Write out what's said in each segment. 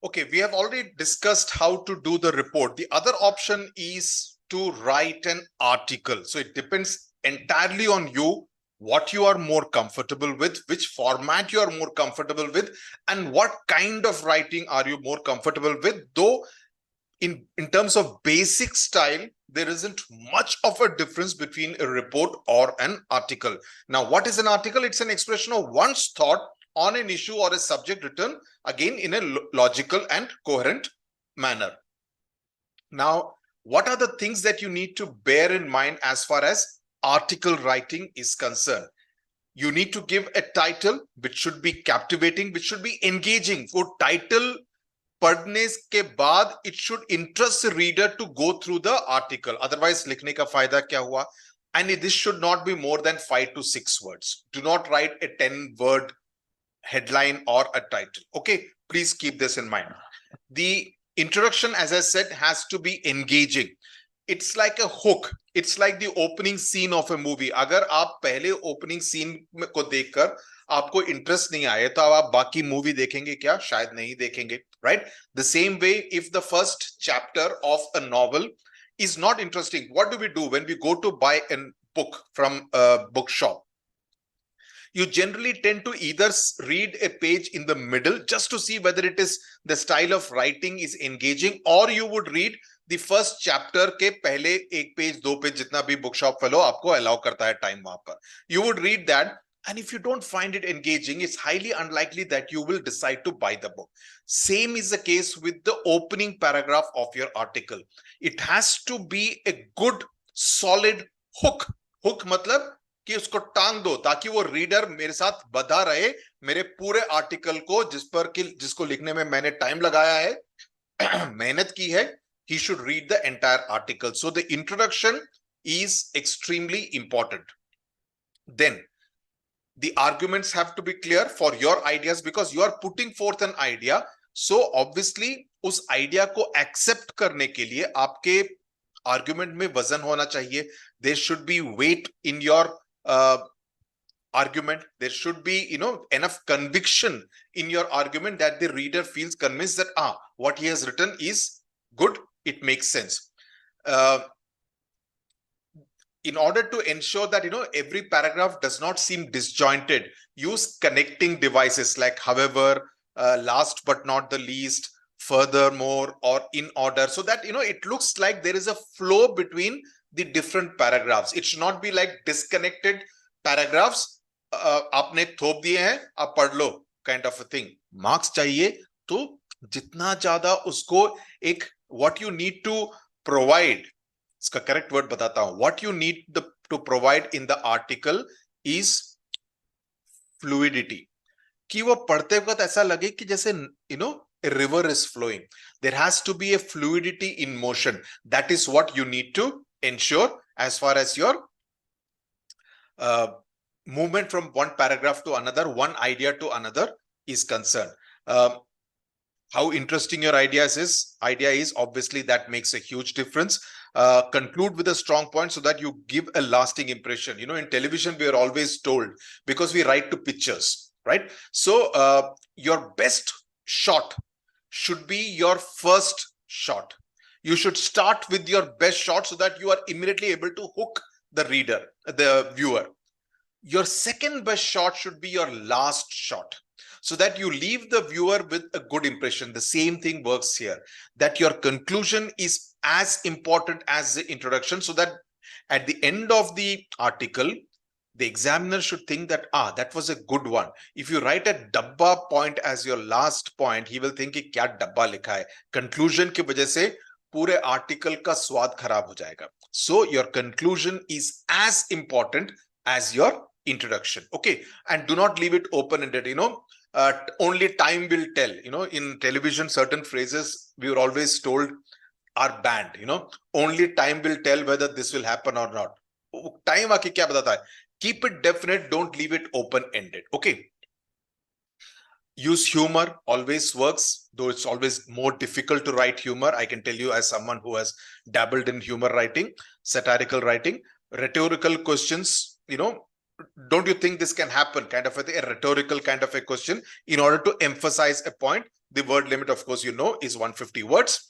Okay, we have already discussed how to do the report. The other option is to write an article. So it depends entirely on you, what you are more comfortable with, which format you are more comfortable with, and what kind of writing are you more comfortable with. Though in terms of basic style, there isn't much of a difference between a report or an article. Now, what is an article? It's an expression of one's thought on an issue or a subject written again in a logical and coherent manner. Now, what are the things that you need to bear in mind as far as article writing is concerned? You need to give a title which should be captivating, which should be engaging. For title पढ़ने के बाद it should interest the reader to go through the article. Otherwise, लिखने का फायदा क्या हुआ? And this should not be more than 5 to 6 words. Do not write a 10-word headline or a title. Okay, please keep this in mind. The introduction, as I said, has to be engaging. It's like a hook. It's like the opening scene of a movie. अगर आप पहले opening scene को देखकर आपको interest नहीं आए तो आप बाकी मूवी देखेंगे क्या? शायद नहीं देखेंगे, right? The same way, if the first chapter of a novel is not interesting, what do we do when we go to buy a book from a bookshop? You generally tend to either read a page in the middle just to see whether it is the style of writing is engaging, or you would read the first chapter के पहले एक page दो page जितना भी bookshop fellow आपको allow करता है time वहां पर. You would read that. And if you don't find it engaging, it's highly unlikely that you will decide to buy the book. Same is the case with the opening paragraph of your article. It has to be a good, solid hook. Hook मतलब कि उसको टांग दो ताकि वो reader मेरे साथ बधा रहे मेरे पूरे आर्टिकल को, जिसको लिखने में मैंने टाइम लगाया है, मेहनत की है. He should read the entire article. So the introduction is extremely important. Then the arguments have to be clear for your ideas because you are putting forth an idea. So obviously उस idea को accept करने के लिए आपके argument में वजन होना चाहिए. There should be weight in your argument. There should be, enough conviction in your argument that the reader feels convinced that what he has written is good. It makes sense. In order to ensure that every paragraph does not seem disjointed, use connecting devices like however, last but not the least, furthermore, or in order, so that it looks like there is a flow between the different paragraphs. It should not be like disconnected paragraphs. आपने थोप दिए हैं, आप पढ़ लो kind of a thing. Marks चाहिए तो जितना ज्यादा उसको एक what you need to provide. इसका correct word बताता हूं. What you need to provide in the article is fluidity. कि वो पढ़ते वक्त ऐसा लगे कि जैसे a river is flowing. There has to be a fluidity in motion. That is what you need to ensure as far as your movement from one paragraph to another, one idea to another is concerned. How interesting your idea is, obviously that makes a huge difference. Conclude with a strong point so that you give a lasting impression. In television, we are always told, because we write to pictures, right? So your best shot should be your first shot. You should start with your best shot so that you are immediately able to hook the reader, the viewer. Your second best shot should be your last shot, so that you leave the viewer with a good impression. The same thing works here, that your conclusion is as important as the introduction, so that at the end of the article, the examiner should think that, that was a good one. If you write a dabba point as your last point, he will think कि क्या डब्बा लिखा है. Conclusion की वजह से पूरे article का स्वाद खराब हो जाएगा. So your conclusion is as important as your introduction. Okay, and do not leave it open-ended. Only time will tell. In television, certain phrases we were always told are banned. Only time will tell whether this will happen or not. Time आके क्या बताता है? Keep it definite. Don't leave it open-ended. Okay. Use humor. Always works, though it's always more difficult to write humor. I can tell you as someone who has dabbled in humor writing, satirical writing, rhetorical questions. Don't you think this can happen? Kind of a rhetorical kind of a question in order to emphasize a point. The word limit, of course, you know, is 150 words,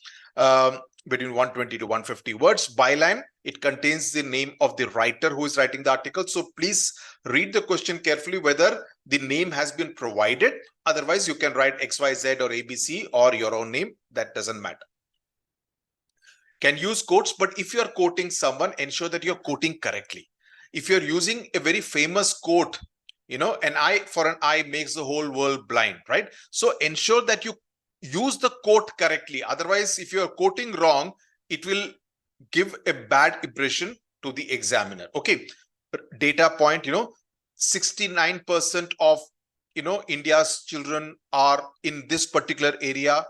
between 120 to 150 words. Byline, it contains the name of the writer who is writing the article. So please read the question carefully whether the name has been provided. Otherwise, you can write XYZ or ABC or your own name. That doesn't matter. Can use quotes, but if you're quoting someone, ensure that you're quoting correctly. If you're using a very famous quote, you know, an eye for an eye makes the whole world blind, right? So ensure that you use the quote correctly. Otherwise, if you're quoting wrong, it will give a bad impression to the examiner. Okay. Data point, you know, 69% of, you know, India's children are in this particular area,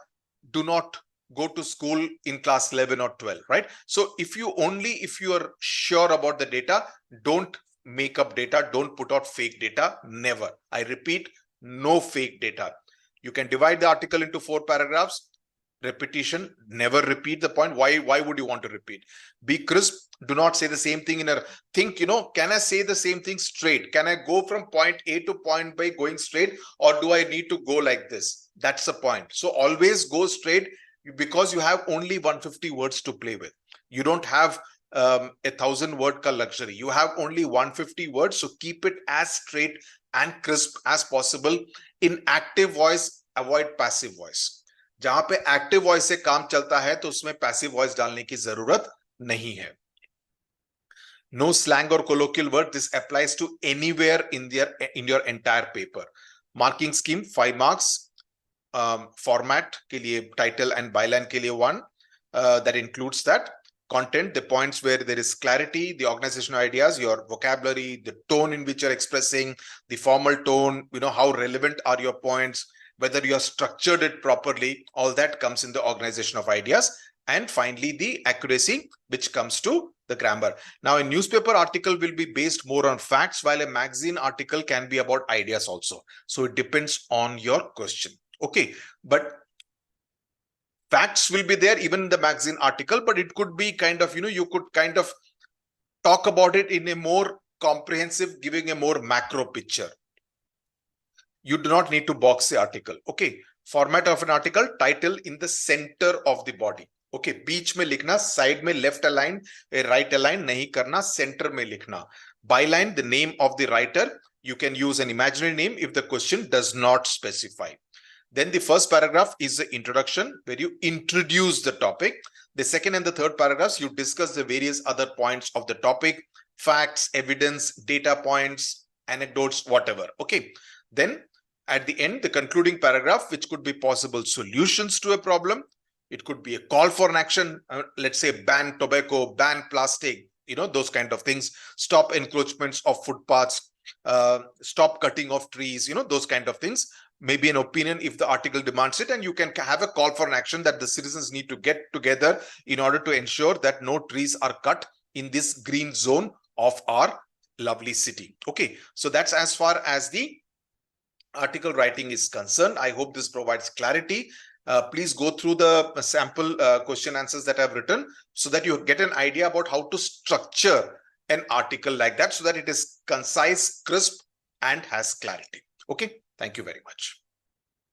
do not go to school in class 11 or 12, right? So if you are sure about the data, don't make up data, don't put out fake data, never. I repeat, no fake data. You can divide the article into 4 paragraphs. Repetition, never repeat the point. Why would you want to repeat? Be crisp. Do not say the same thing in a think, you know, can I say the same thing straight? Can I go from point A to point B going straight, or do I need to go like this? That's the point. So always go straight, because you have only 150 words to play with. You don't have 1,000 word ka luxury. You have only 150 words. So keep it as straight and crisp as possible. In active voice, avoid passive voice. जहां पे active voice से काम चलता है तो उसमें passive voice डालने की जरूरत नहीं है. No slang or colloquial word. This applies to anywhere in your entire paper. Marking scheme 5 marks. Format के लिए title and byline के लिए 1. That includes that. Content, the points where there is clarity, the organizational ideas, your vocabulary, the tone in which you're expressing, the formal tone, you know, how relevant are your points, whether you have structured it properly, all that comes in the organization of ideas. And finally, the accuracy, which comes to the grammar. Now, a newspaper article will be based more on facts, while a magazine article can be about ideas also. So it depends on your question. Okay, but facts will be there even in the magazine article, but it could be kind of, you know, you could kind of talk about it in a more comprehensive, giving a more macro picture. You do not need to box the article. Okay, format of an article, title in the center of the body. Okay, बीच में लिखना, side में left align, right align नहीं करना, center में लिखना. Byline, the name of the writer. You can use an imaginary name if the question does not specify. Then the first paragraph is the introduction, where you introduce the topic. The second and the third paragraphs, you discuss the various other points of the topic, facts, evidence, data points, anecdotes, whatever. Okay, then at the end, the concluding paragraph, which could be possible solutions to a problem. It could be a call for an action. Let's say ban tobacco, ban plastic, you know, those kind of things. Stop encroachments of footpaths, stop cutting of trees, you know, those kind of things. Maybe an opinion if the article demands it, and you can have a call for an action that the citizens need to get together in order to ensure that no trees are cut in this green zone of our lovely city. Okay, so that's as far as the article writing is concerned. I hope this provides clarity. Please go through the sample question answers that I've written so that you get an idea about how to structure an article like that, so that it is concise, crisp, and has clarity. Okay, thank you very much.